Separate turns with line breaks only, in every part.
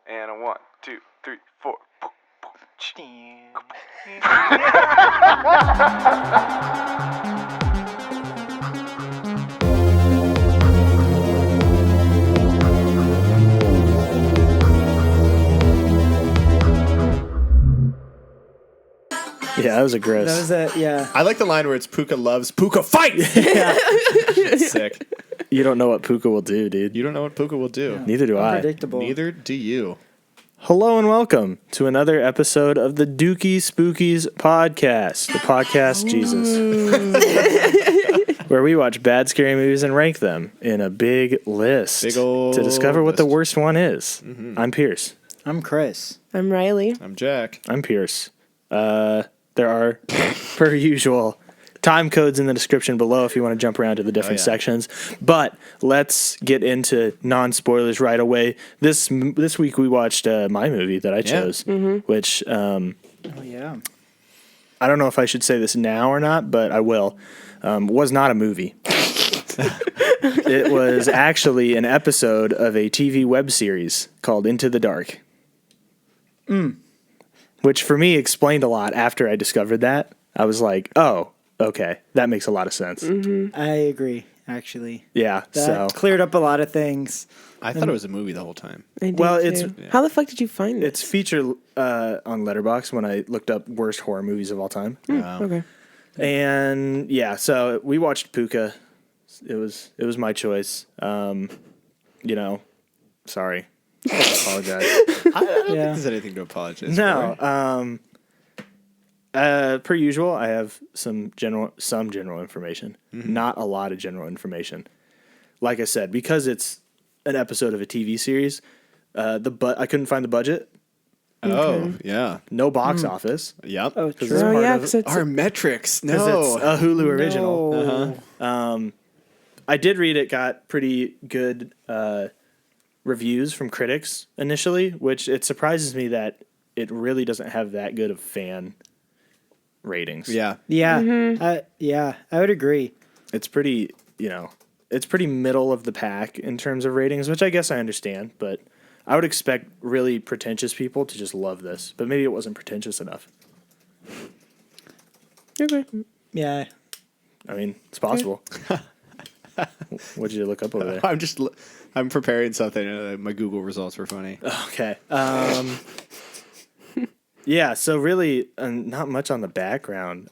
And a 1, 2, 3, 4.
Yeah, that was a gross.
That was a, yeah.
I like the line where it's Pooka loves Pooka fight.
Yeah.
It's sick.
You don't know what Pooka will do, dude.
You don't know what Pooka will do.
Neither do I.
Unpredictable.
Neither do you.
Hello and welcome to another episode of the Dookie Spookies podcast. The podcast Jesus. Where we watch bad scary movies and rank them in a big list.
Big ol'
to discover what the
list.
worst one is. I'm Pierce.
I'm Chris.
I'm Riley.
I'm Jack.
I'm Pierce. There are, per usual, time codes in the description below if you want to jump around to the different sections. But let's get into non-spoilers right away. This week we watched my movie that I chose, which
Oh, yeah.
I don't know if I should say this now or not, but I will. Was not a movie. It was actually an episode of a TV web series called Into the Dark. Which for me explained a lot after I discovered that. I was like, oh, okay, that makes a lot of sense.
I agree, actually.
Yeah,
That
so
cleared up a lot of things.
I thought it was a movie the whole time.
I did
Well,
too.
it's-
How the fuck did you find
it's featured on Letterboxd when I looked up worst horror movies of all time.
Okay.
And yeah, so we watched Pooka. It was my choice. Sorry. I apologize.
I don't think
Yeah.
there's anything to apologize for.
No. Per usual, I have some general information. Not a lot of general information. Like I said, because it's an episode of a TV series, I couldn't find the budget.
Oh, yeah.
No box office.
Yep.
Oh,
This
true.
is
Oh
part
yeah,
of-
because it's
Our metrics.
Because it's a Hulu original.
No.
I did read it got pretty good reviews from critics initially, which it surprises me that it really doesn't have that good of fan ratings.
Yeah.
Yeah. I would agree.
It's pretty, it's pretty middle of the pack in terms of ratings, which I guess I understand, but I would expect really pretentious people to just love this, but maybe it wasn't pretentious enough.
okay.
Yeah.
I mean, it's possible. What did you look up over there?
I'm preparing something. My Google results were funny.
Okay. Yeah, so really not much on the background.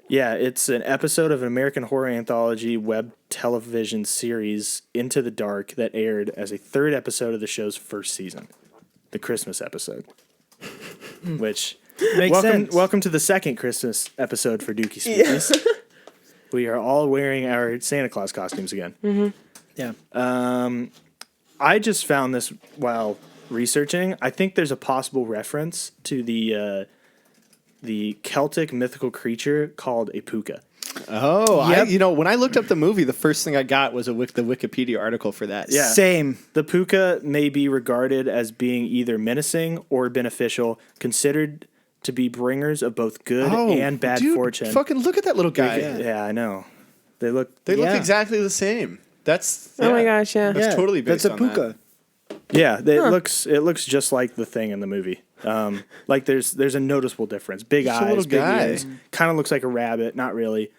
Yeah, it's an episode of an American horror anthology web television series, Into the Dark, that aired as a third episode of the show's first season, the Christmas episode. Which,
Makes sense.
welcome to the second Christmas episode for Dookie Spookies. We are all wearing our Santa Claus costumes again.
Yeah.
I just found this while researching. I think there's a possible reference to the Celtic mythical creature called a Pooka.
Oh,
Yep.
when I looked up the movie, the first thing I got was the Wikipedia article for that.
Yeah.
Same.
The Pooka may be regarded as being either menacing or beneficial, considered to be bringers of both good and bad
dude,
fortune.
Fucking look at that little guy.
Yeah, I know. They look
They look exactly the same. That's
Oh my gosh, yeah.
That's totally based
That's a
on
Pooka.
Yeah, it looks just like the thing in the movie. Like there's a noticeable difference. Big
Just a
eyes,
little
big
guy.
ears. Kind of looks like a rabbit, not really.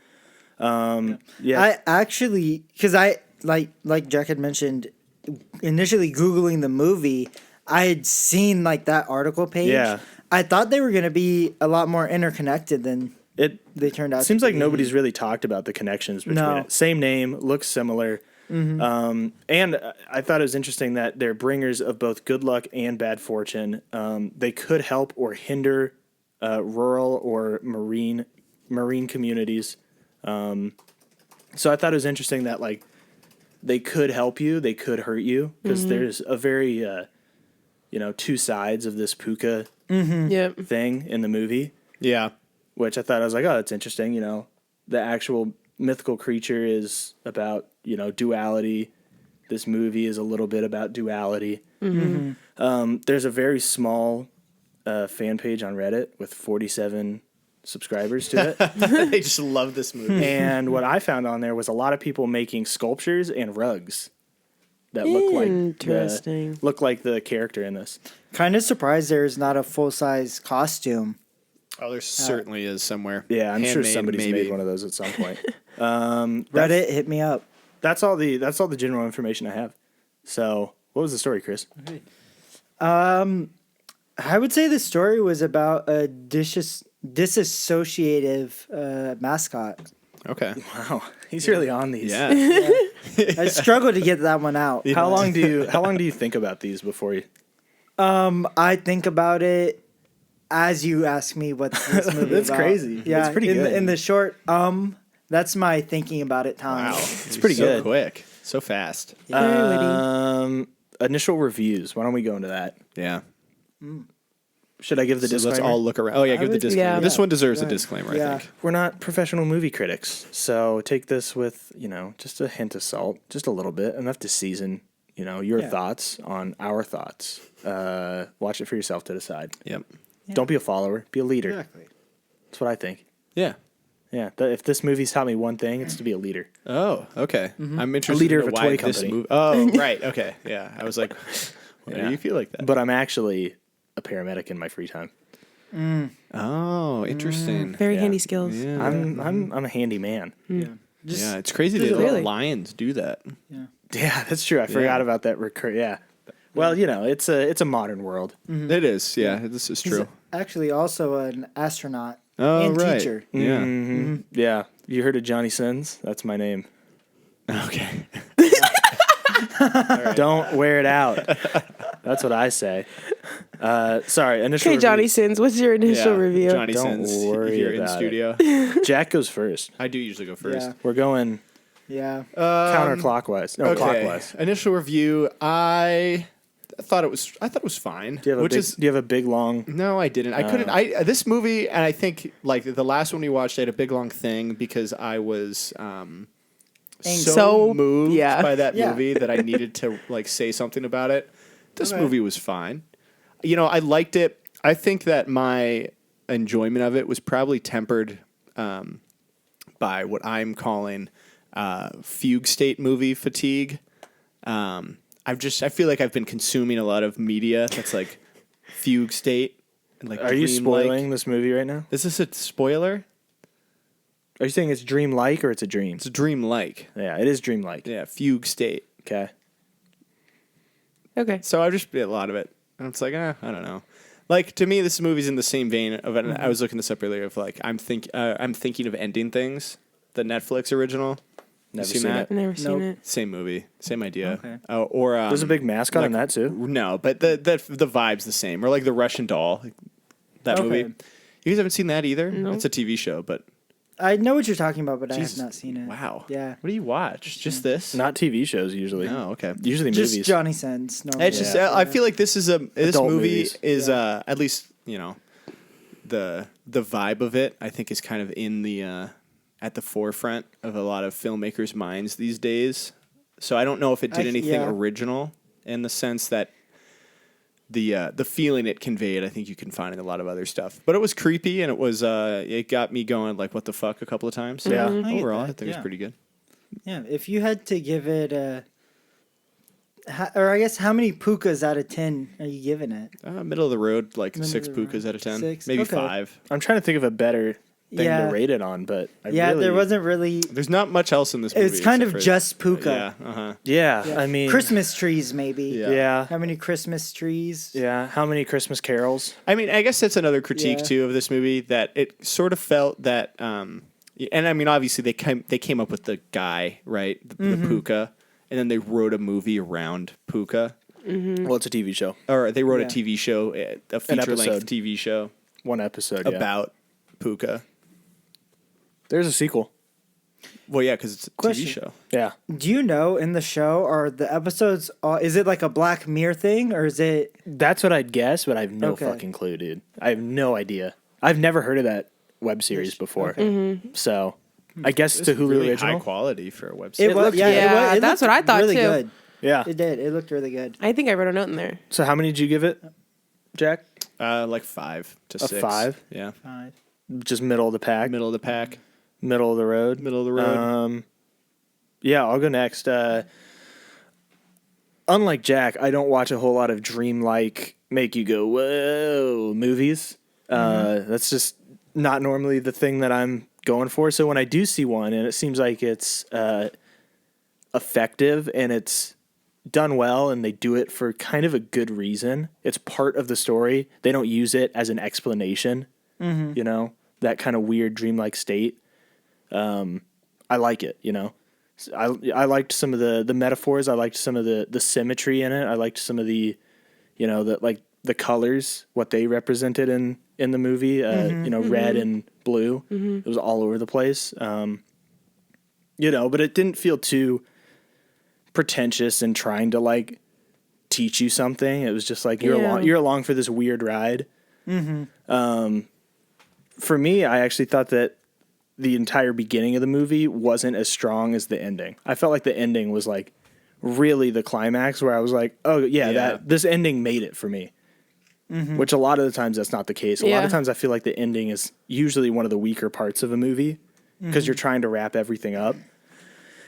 Yeah.
I actually, because I, like Jack had mentioned, initially Googling the movie, I had seen like that article page.
Yeah.
I thought they were going to be a lot more interconnected than
It
they turned out
seems
to
like
be.
nobody's really talked about the connections between
No.
it. Same name, looks similar. And I thought it was interesting that they're bringers of both good luck and bad fortune. They could help or hinder rural or marine communities. So I thought it was interesting that like they could help you, they could hurt you, because there's a very two sides of this Pooka
Yep.
thing in the movie.
Yeah.
Which I thought, I was like, oh, that's interesting. The actual mythical creature is about, duality. This movie is a little bit about duality. There's a very small fan page on Reddit with 47 subscribers to it.
They just love this movie.
And what I found on there was a lot of people making sculptures and rugs that look
Interesting.
like the character in this.
Kind of surprised there's not a full size costume.
Oh, there certainly is somewhere.
Yeah, I'm sure
Handmade,
somebody's
maybe.
made one of those at some point.
Reddit, hit me up.
That's all the general information I have. So, what was the story, Chris?
I would say the story was about a disassociative mascot.
Okay.
Wow, he's really on these.
Yeah.
I struggled to get that one out.
How long do you think about these before you?
I think about it as you ask me what's this movie
That's
about.
crazy.
Yeah,
That's pretty
in
good.
In the short, that's my thinking about it time.
Wow.
It's pretty
so
good.
quick. So fast.
Very witty.
Initial reviews. Why don't we go into that?
Yeah.
Should I give the
So
disclaimer?
let's all look around. Oh, yeah, give the
would-
disclaimer.
yeah.
This one deserves a
Right.
disclaimer,
Yeah.
I think.
We're not professional movie critics, so take this with, just a hint of salt, just a little bit, enough to season, your
Yeah.
thoughts on our thoughts. Watch it for yourself to decide.
Yep.
Don't be a follower, be a leader.
Exactly.
That's what I think.
Yeah.
Yeah, if this movie's taught me one thing, it's to be a leader.
Oh, okay. I'm interested
leader
in
of a
why
toy
this
company.
movie. Oh, right. Okay. Yeah. I was like, why do you feel like that?
But I'm actually a paramedic in my free time.
Oh, interesting.
Very
Yeah.
handy skills.
Yeah.
I'm a handy man.
Yeah, it's crazy they let
Really?
lions do that.
Yeah, that's true. I forgot about that. Yeah. Well, it's a modern world.
It is. Yeah, this is
He's
true.
actually also an astronaut
Oh,
and
right.
teacher.
Yeah.
Yeah, you heard of Johnny Sins? That's my name.
Okay.
Don't wear it out. That's what I say. Sorry, initial.
Okay, Johnny
reviews.
Sins, what's your initial review?
Johnny
Don't
Sins
worry
here in
about
studio.
Jack goes first.
I do usually go first.
Yeah.
We're going
Yeah.
counterclockwise. No, clockwise.
Initial review. I thought it was fine.
Do you have a big long?
No, I didn't. I couldn't. This movie, and I think like the last one we watched, I had a big long thing because I was so
So-
moved
yeah.
by that
Yeah.
movie that I needed to like say something about it. This
Okay.
movie was fine. I liked it. I think that my enjoyment of it was probably tempered by what I'm calling fugue state movie fatigue. I feel like I've been consuming a lot of media that's like fugue state and like.
Are you
dreamlike.
spoiling this movie right now?
Is this a spoiler?
Are you saying it's dream-like or it's a dream?
It's dreamlike.
Yeah, it is dream-like.
Yeah, fugue state.
Okay.
Okay.
So I just a lot of it, and it's like, I don't know. Like to me, this movie's in the same vein of. And I was looking this up earlier of like I'm thinking of ending things. The Netflix original.
Never
seen
seen
that?
it.
I've never seen it.
Same movie, same idea.
Okay.
Or
There's a big mascot in that too.
No, but the vibe's the same. Or like the Russian Doll, that
Okay.
movie. You guys haven't seen that either?
No.
It's a TV show, but
I know what you're talking about, but
Jesus.
I have not seen it.
wow.
Yeah.
What do you watch? Just this?
Not TV shows usually.
Oh, okay.
Usually
Just
movies.
Johnny Sins. No.
It's just I feel like this
Adult
movie
movies.
is at least the vibe of it I think is kind of in the at the forefront of a lot of filmmakers' minds these days. So I don't know if it did anything
yeah.
original in the sense that the feeling it conveyed I think you can find in a lot of other stuff. But it was creepy and it got me going like what the fuck a couple of times.
Yeah.
I get
Overall I
that,
think it was
yeah.
pretty good.
Yeah. If you had to give it or I guess how many Pookas out of 10 are you giving it?
Middle of the road, like
Middle
6
of the road.
Pookas out of 10.
6?
Maybe
Okay.
5.
I'm trying to think of a better thing
Yeah.
to rate it on, but
There wasn't really.
There's not much else in this movie.
It's kind of
except for-
just Pooka.
Yeah, uh-huh.
Yeah,
Yeah.
I mean
Christmas trees, maybe.
Yeah.
Yeah.
How many Christmas trees?
Yeah. How many Christmas carols?
I mean, I guess that's another critique
Yeah.
too of this movie that it sort of felt that, and I mean, obviously they came up with the guy, right, the Pooka, and then they wrote a movie around Pooka,
Well, it's a TV show.
or they wrote
Yeah.
a TV show, a feature length
episode.
TV show
One episode. Yeah.
about Pooka.
There's a sequel.
Well, yeah, because it's a
Question.
TV show.
Yeah.
Do you know in the show are the episodes? Is it like a Black Mirror thing, or is it?
That's what I'd guess, but I have no
Okay.
fucking clue, dude. I have no idea. I've never heard of that web series before. So I guess it's a Hulu
Really
original.
high quality for a website.
It was.
looked
Yeah,
good.
it was. It
that's
looked
what I thought,
really
too.
good.
Yeah.
It did. It looked really good.
I think I wrote a note in there.
So how many did you give it, Jack?
Like 5 to 6.
5?
Yeah,
Fine.
Just middle of the pack,
middle of the pack,
middle of the road.
middle of the road.
Yeah, I'll go next. unlike Jack, I don't watch a whole lot of dreamlike, make you go whoa movies. That's just not normally the thing that I'm going for. So when I do see one and it seems like it's effective and it's done well and they do it for kind of a good reason, it's part of the story. They don't use it as an explanation, you know, that kind of weird dreamlike state. I like it, you know. I liked some of the metaphors. I liked some of the symmetry in it. I liked some of the, you know, the colors, what they represented in the movie. You know, red and blue. It was all over the place. You know, but it didn't feel too pretentious and trying to like teach you something. It was just like you're along for this weird ride. For me, I actually thought that the entire beginning of the movie wasn't as strong as the ending. I felt like the ending was like really the climax where I was like, oh yeah. This ending made it for me. Which a lot of the times that's not the case. A lot of times I feel like the ending is usually one of the weaker parts of a movie because you're trying to wrap everything up.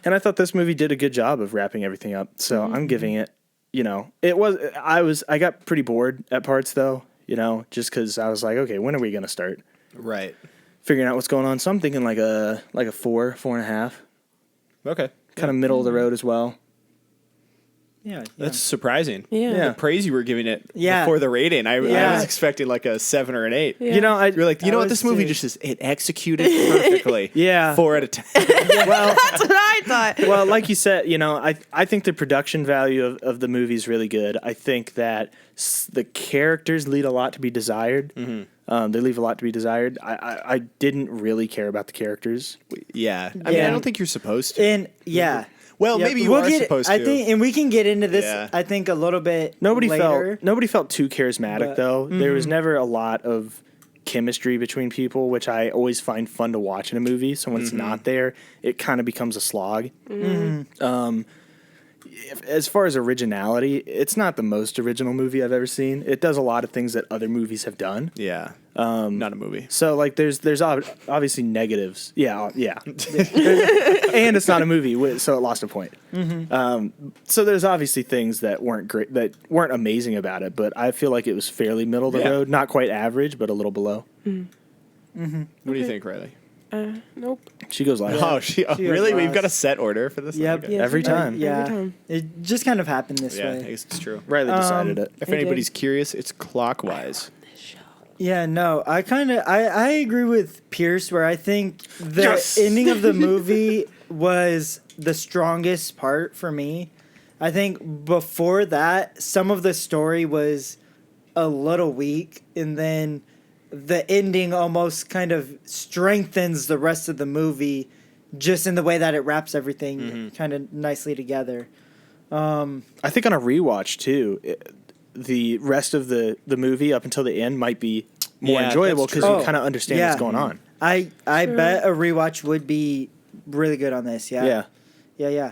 And I thought this movie did a good job of wrapping everything up. So I'm giving it, you know, I got pretty bored at parts though, you know, just because I was like, okay, when are we going to start?
Right.
Figuring out what's going on. So I'm thinking like a 4.5.
Okay.
Kind of middle of the road as well.
Yeah.
That's surprising.
Yeah.
The praise you were giving it
Yeah.
before the rating. I
Yeah.
was expecting like a 7 or an 8.
Yeah.
You know,
You're like, you know what?
was
This movie
too.
just is, it executed perfectly.
Yeah.
4 out of 10.
well,
That's what I thought.
well, like you said, you know, I think the production value of the movie is really good. I think that the characters leave a lot to be desired. They leave a lot to be desired. I didn't really care about the characters.
Yeah. I mean, I don't think you're supposed to.
And yeah.
Well,
Yep.
maybe you are supposed to.
I think, and we can get into this.
Yeah.
I think a little bit.
Nobody
later.
felt too charismatic
But-
though. There was never a lot of chemistry between people, which I always find fun to watch in a movie. So when it's not there, it kind of becomes a slog. As far as originality, it's not the most original movie I've ever seen. It does a lot of things that other movies have done.
Yeah. Not a movie.
So like there's obviously negatives. Yeah. And it's not a movie, so it lost a point. So there's obviously things that weren't great, that weren't amazing about it, but I feel like it was fairly middle of the road, not quite average, but a little below.
What do you think, Riley?
Nope.
She goes last.
Oh,
She goes
really? We've got a
last.
set order for this?
Yep.
Okay.
Yeah,
Every time.
Yeah.
Every time.
It just kind of happened this
Yeah, I
way.
guess it's true.
Riley decided it.
If
It did.
anybody's curious, it's clockwise.
Yeah, no, I agree with Pierce where I think the ending of the movie was the strongest part for me. I think before that, some of the story was a little weak, and then the ending almost kind of strengthens the rest of the movie just in the way that it wraps everything kind of nicely together.
I think on a rewatch too, the rest of the movie up until the end might be more
Yeah,
enjoyable
that's
because
true.
you kind of understand what's going on.
I bet a rewatch would be really good on this. Yeah.
Yeah.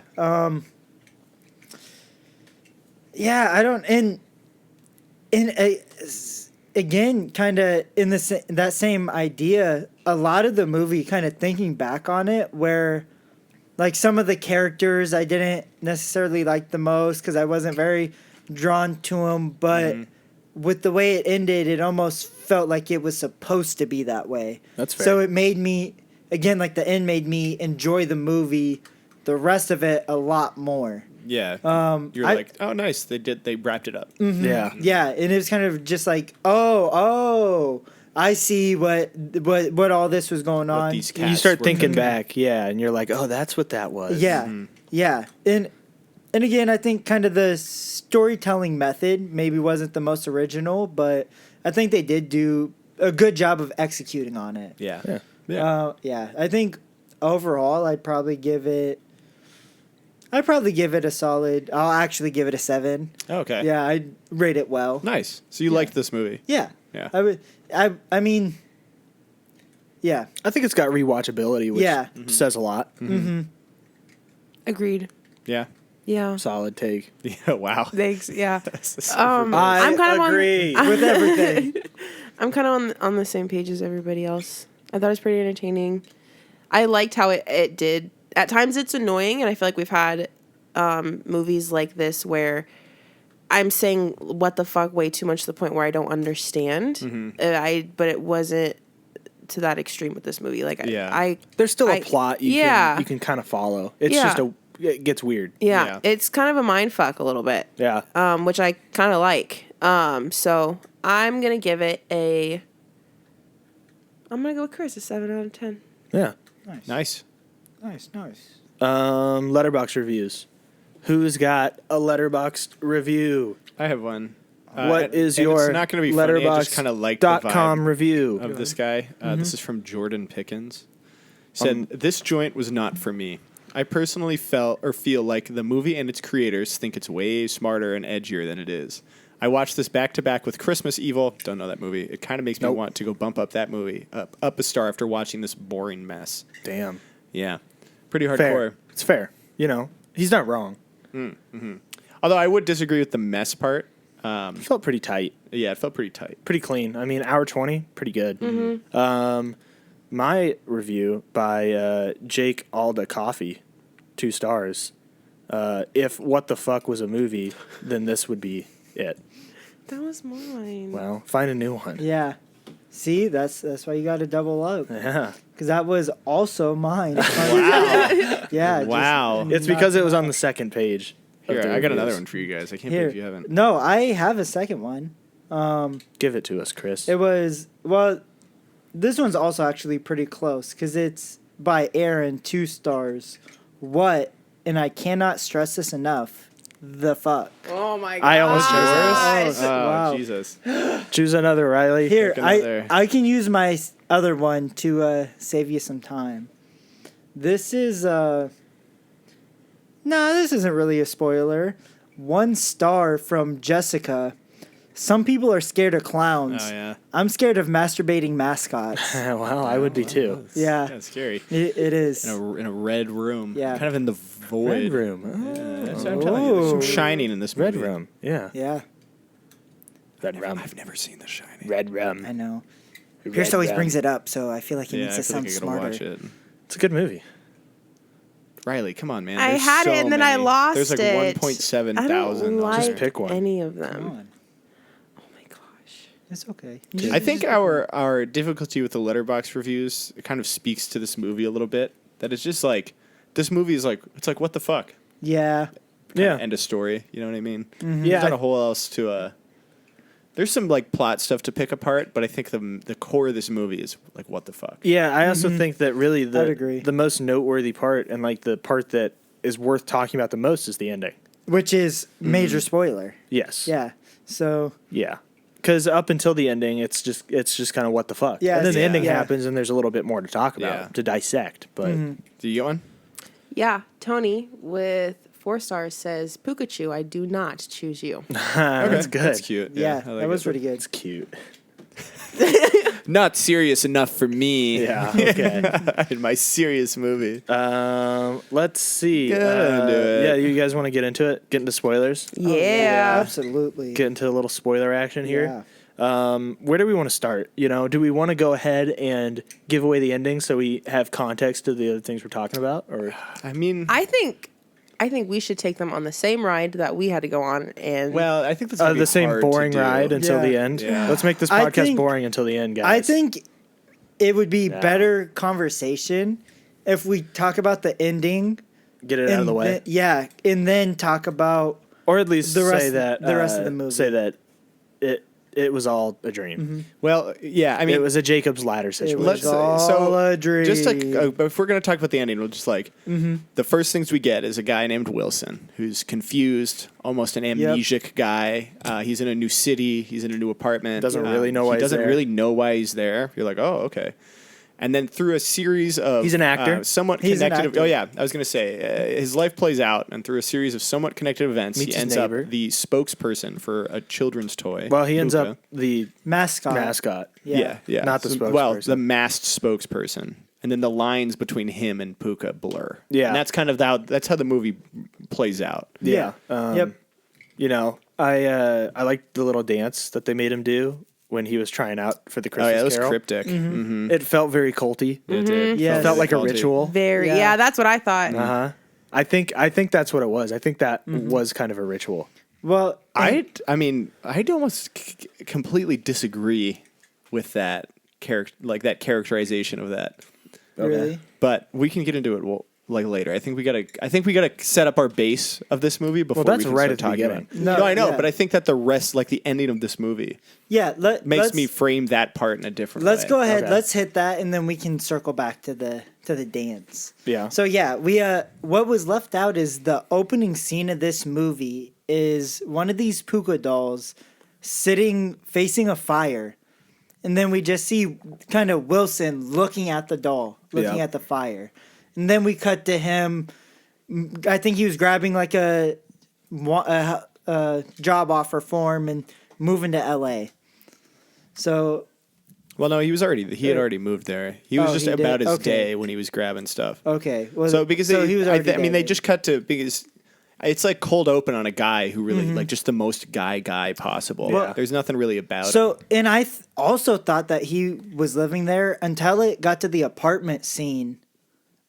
Yeah, I don't, and again, kind of in that same idea, a lot of the movie, kind of thinking back on it, where like some of the characters I didn't necessarily like the most because I wasn't very drawn to them, but with the way it ended, it almost felt like it was supposed to be that way.
That's fair.
So it made me, again, like the end made me enjoy the movie, the rest of it a lot more.
Yeah. You're
I-
like, oh, nice. They wrapped it up.
Yeah.
Yeah, and it was kind of just like, oh, I see what all this was going on.
these
You
cats
start
were
thinking
doing.
back, and you're like, oh, that's what that was.
Yeah, yeah, and again, I think kind of the storytelling method maybe wasn't the most original, but I think they did do a good job of executing on it.
Yeah.
Yeah.
Yeah, I think overall, I'd probably give it a solid. I'll actually give it a 7.
Okay.
Yeah, I'd rate it well.
Nice. So you liked this movie?
Yeah.
Yeah.
I would. I mean. Yeah.
I think it's got rewatchability, which
Yeah.
says a lot.
Agreed.
Yeah.
Yeah.
Solid take.
Yeah. Wow.
Thanks. Yeah.
I
I'm kind of
agree.
With everything.
I'm kind of on the same page as everybody else. I thought it was pretty entertaining. I liked how it did. At times it's annoying, and I feel like we've had movies like this where I'm saying what the fuck way too much to the point where I don't understand. But it wasn't to that extreme with this movie. Like
There's still a plot you can kind of follow. It's just it gets weird.
Yeah, it's kind of a mind fuck a little bit.
Yeah.
Which I kind of like. So I'm gonna give it I'm gonna go with Chris, a 7 out of 10.
Yeah.
Nice.
Letterbox reviews. Who's got a Letterboxd review?
I have one.
What is your
it's not going to be funny. I just kind of like the
Letterboxd.com
vibe
review
of this guy. This is from Jordan Pickens. Said, this joint was not for me. I personally feel like the movie and its creators think it's way smarter and edgier than it is. I watched this back-to-back with Christmas Evil. Don't know that movie. It kind of makes me want to go bump up that movie, up a star after watching this boring mess.
Damn.
Yeah. Pretty hardcore.
Fair. It's fair. You know, he's not wrong.
Although I would disagree with the mess part.
It felt pretty tight.
Yeah, it felt pretty tight.
Pretty clean. I mean, hour 20, pretty good. My review by Jake Alda Coffee, 2 stars. If What the Fuck was a movie, then this would be it.
That was mine.
Well, find a new one.
Yeah. See, that's why you got to double up.
Yeah.
Because that was also mine.
Wow.
Yeah.
Wow.
It's because it was on the second page.
Here,
the
I got
reviews.
another one for you guys. I can't
Here.
believe you haven't.
No, I have a second one.
Give it to us, Chris.
It was, well, this one's also actually pretty close because it's by Aaron, 2 stars. What, and I cannot stress this enough, the fuck.
Oh my god.
I almost chose
this. Wow.
Jesus.
Choose another, Riley.
Here,
Pick another.
I can use my other one to save you some time. This is, no, this isn't really a spoiler. 1 star from Jessica. Some people are scared of clowns.
Oh, yeah.
I'm scared of masturbating mascots.
Well, I would be too.
Yeah.
That's scary.
It is.
In a red room.
Yeah.
Kind of in the void.
Red room.
Yeah, that's what I'm telling you. There's some shining in this
Red
movie.
room. Yeah.
Yeah,
Red room.
I've never seen The Shining.
Red room.
I know. Pierce always brings it up, so I feel like he
Yeah,
needs
I
to
feel like
sound
I gotta
smarter.
watch it.
It's a good movie.
Riley, come on, man.
I
There's
had
so
it and then I
many.
lost
There's like
it.
1.7
I don't
thousand.
like
Just pick one.
any of
Come
them.
on.
Oh my gosh.
It's okay.
I think our difficulty with the letterbox reviews kind of speaks to this movie a little bit. That it's just like this movie is like it's like what the fuck.
Yeah.
Yeah.
End of story. You know what I mean?
Mm-hmm.
Yeah.
There's not a whole else to. There's some like plot stuff to pick apart, but I think the core of this movie is like what the fuck.
Yeah, I also think that really
I'd agree.
the most noteworthy part and like the part that is worth talking about the most is the ending.
Which is major spoiler.
Yes.
Yeah. So
Yeah. Because up until the ending, it's just kind of what the fuck.
Yeah,
And then the
yeah.
ending
Yeah.
happens, and there's a little bit more to talk about,
Yeah.
to dissect. But
Do you get one?
Yeah, Tony with 4 stars says, Pookachu, I do not choose you.
that's good.
That's cute.
yeah,
I like
that was
it.
pretty good.
It's cute.
Not serious enough for me.
Yeah. Okay.
In my serious movie.
Let's see.
Get into it.
Yeah, you guys want to get into it? Get into spoilers?
Yeah.
Absolutely.
Get into a little spoiler action here?
Yeah.
Where do we want to start? You know, do we want to go ahead and give away the ending so we have context to the other things we're talking about? Or
I mean,
I think we should take them on the same ride that we had to go on, and
well, I think that's gonna be
the same
hard to
boring
do.
ride until
Yeah.
the end?
Yeah.
Let's make this
I
podcast
think-
boring until the end, guys.
I think it would be
Yeah.
better conversation if we talk about the ending.
Get it out of the way.
And then talk about
Or at least
the rest-
say that
the rest of the movie.
Say that it was all a dream.
Well, yeah, I mean,
It was a Jacob's ladder situation.
was
let's
all a dream.
Just like, but if we're gonna talk about the ending, we'll just like the first things we get is a guy named Wilson who's confused, almost an amnesiac guy. He's in a new city. He's in a new apartment.
Doesn't really know why
he
he's
doesn't
there.
really know why he's there. You're like, oh, okay. And then through a series of
He's an actor.
somewhat
He's an
connected.
actor.
Oh yeah, I was gonna say his life plays out, and through a series of somewhat connected events,
Meets
he
his
ends up
neighbor.
the spokesperson for a children's toy.
Well, he ends
Pooka.
up the
mascot.
mascot.
Yeah.
Yeah.
Not the
Well,
spokesperson.
the masked spokesperson. And then the lines between him and Pooka blur.
Yeah.
And that's kind of that's how the movie plays out.
Yeah.
Yep.
You know, I liked the little dance that they made him do when he was trying out for the
Oh,
Christmas
yeah, it was
Carol.
cryptic. Mm-hmm.
It felt very culty.
It did.
Yes.
It felt like a
Culty.
ritual.
very
Yeah.
yeah, that's what I thought.
Uh-huh. I think that's what it was. I think that was kind of a ritual.
Well,
I'd almost completely disagree with that characterization of that.
really?
But we can get into it later. I think we gotta set up our base of this movie before
that's
we can
right
start
at the
talking
beginning.
about it.
No,
I know,
yeah.
but I think that the rest, like the ending of this movie,
Yeah,
makes me frame that part in a different
Let's
way.
go ahead.
Okay.
Let's hit that, and then we can circle back to the dance.
Yeah.
So yeah, we what was left out is the opening scene of this movie is one of these Pooka dolls sitting facing a fire, and then we just see kind of Wilson looking at the doll, looking
Yeah.
at the fire, and then we cut to him. I think he was grabbing like a job offer form and moving to L.A. So.
Well, no, he had already moved there. He was
Oh,
just
he did?
about his
Okay.
day when he was grabbing stuff.
Okay. Well,
So because
he was already
they
dead.
just cut to because it's like cold open on a guy who really like just the most guy possible.
Well-
There's nothing really about him.
So, and I also thought that he was living there until it got to the apartment scene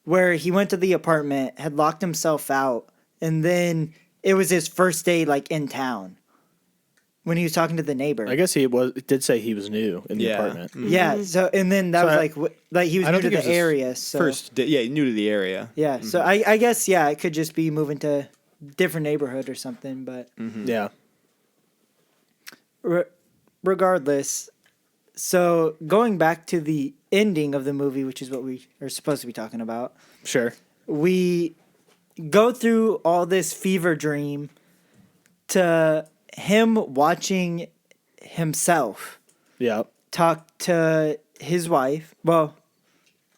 where he went to the apartment, had locked himself out, and then it was his first day like in town when he was talking to the neighbor.
I guess did say he was new in the
Yeah.
apartment.
Yeah. So, and then that
So
was
I-
like he was
I
new
don't
to
think it was
the
his
area. So
First, new to the area.
yeah. So I guess it could just be moving to different neighborhood or something, but.
Yeah.
Regardless, so going back to the ending of the movie, which is what we are supposed to be talking about,
Sure.
we go through all this fever dream to him watching himself
Yeah.
talk to his wife. Well,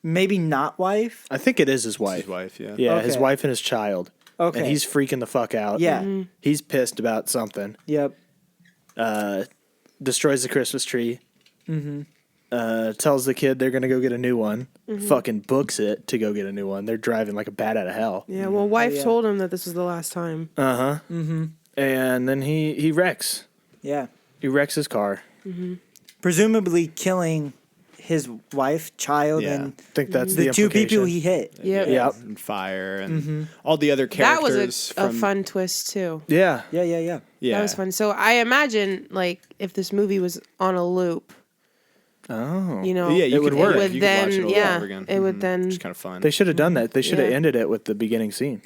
maybe not wife.
I think it is his wife.
His wife, yeah.
Yeah, his
Okay.
wife and his child.
Okay.
And he's freaking the fuck out.
Yeah.
He's pissed about something.
Yep.
Destroys the Christmas tree. Tells the kid they're going to go get a new one. Fucking books it to go get a new one. They're driving like a bat out of hell.
Yeah, well, wife
yeah.
told him that this was the last time.
And then he wrecks.
Yeah.
He wrecks his car.
Presumably killing his wife, child,
Yeah.
and
I think that's
the two people
implication.
he hit.
Yeah.
Yep.
And fire and all the other
That was
characters.
a
from,
fun twist, too.
Yeah.
Yeah.
Yeah,
That was fun. So I imagine, like, if this movie was on a loop,
Oh.
you know,
Yeah, you
It would
could
work.
You
would
could
then,
watch it over and
yeah,
over again.
it would then,
It's kind of fun.
They should have done that. They should have
Yeah.
ended it with the beginning scene.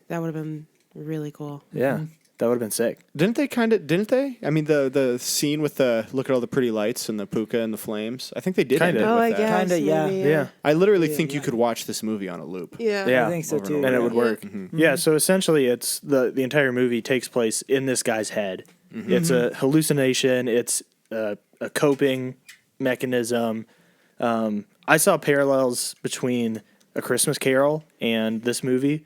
that would have been really cool.
Yeah. That would have been sick.
Didn't they? I mean, the scene with the look at all the pretty lights and the Pooka and the flames. I think they did.
Kinda.
end it
Oh,
with
I
that.
guess.
Kinda, yeah.
maybe,
Yeah.
I literally think you could watch this movie on a loop.
Yeah.
Yeah.
I think so
Over and
too.
over
And it
yeah.
would work. Yeah, so essentially it's the entire movie takes place in this guy's head. It's a hallucination, it's a coping mechanism. I saw parallels between A Christmas Carol and this movie.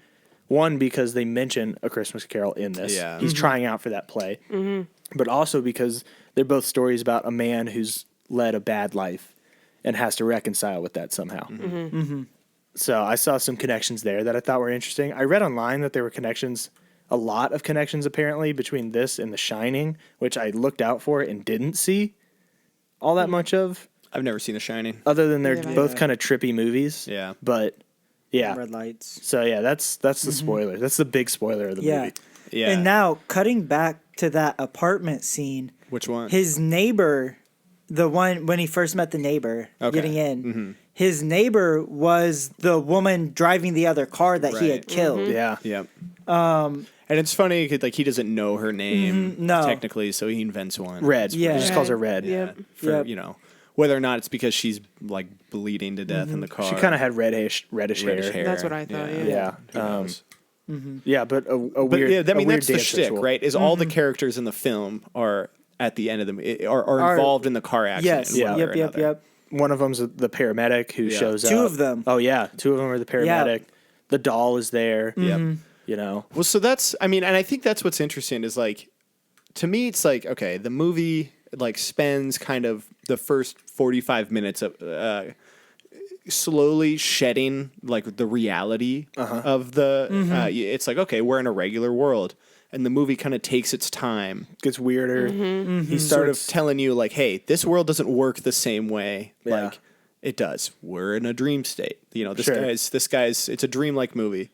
One, because they mention A Christmas Carol in this.
Yeah.
He's trying out for that play. But also because they're both stories about a man who's led a bad life and has to reconcile with that somehow. So I saw some connections there that I thought were interesting. I read online that there were a lot of connections apparently between this and The Shining, which I looked out for and didn't see all that much of,
I've never seen The Shining.
other than they're
Yeah.
both kind of trippy movies.
Yeah.
But yeah.
Red lights.
So yeah, that's the spoiler. That's the big spoiler of the
Yeah.
movie.
Yeah.
And now cutting back to that apartment scene,
Which one?
his neighbor, the one when he first met the neighbor
Okay.
getting in, his neighbor was the woman driving the other car that he had
Right.
killed.
Yeah.
Yep. And it's funny, 'cause, like he doesn't know her name
no.
technically, so he invents one.
Red.
Yeah.
He just calls her Red.
Yeah.
For
Yep.
whether or not it's because she's like bleeding to death in the car.
She kind of had reddish hair.
That's what I thought, yeah.
Yeah.
Who knows?
Yeah, but a
But
weird.
yeah, I
a
mean
weird
that's the
dance
shtick,
ritual.
right? Is all the characters in the film are at the end of the are
Are-
involved in the car accident.
Yes.
in one way or
Yep.
another.
Yep.
One of them's the paramedic who
Yeah.
shows up.
Two of them.
Oh yeah, two of them are the paramedic. The doll is there.
Yep.
You know.
Well, so that's and I think that's what's interesting is like to me it's like okay, the movie like spends kind of the first 45 minutes of slowly shedding like the reality of the it's like okay, we're in a regular world and the movie kind of takes its time
Gets weirder. He
sort of
starts.
telling you like hey, this world doesn't work the same way
Yeah.
like it does. We're in a dream state. You know, this
Sure.
guy's it's a dreamlike movie.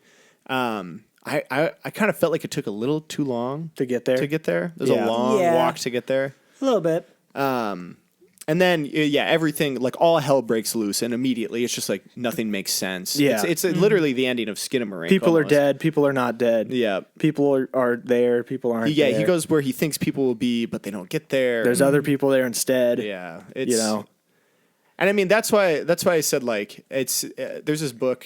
I kind of felt like it took a little too long
To get there?
There's
Yeah.
a long
Yeah.
walk to get there.
A little bit.
And then, everything, like, all hell breaks loose, and immediately it's just like nothing makes sense.
Yeah.
It's literally the ending of Skinamarink.
People are
almost.
dead. People are not dead.
Yeah.
People are there. People aren't
Yeah,
there.
he goes where he thinks people will be, but they don't get there.
There's other people there instead.
Yeah, it's,
You know?
and I mean that's why I said, like, it's there's this book,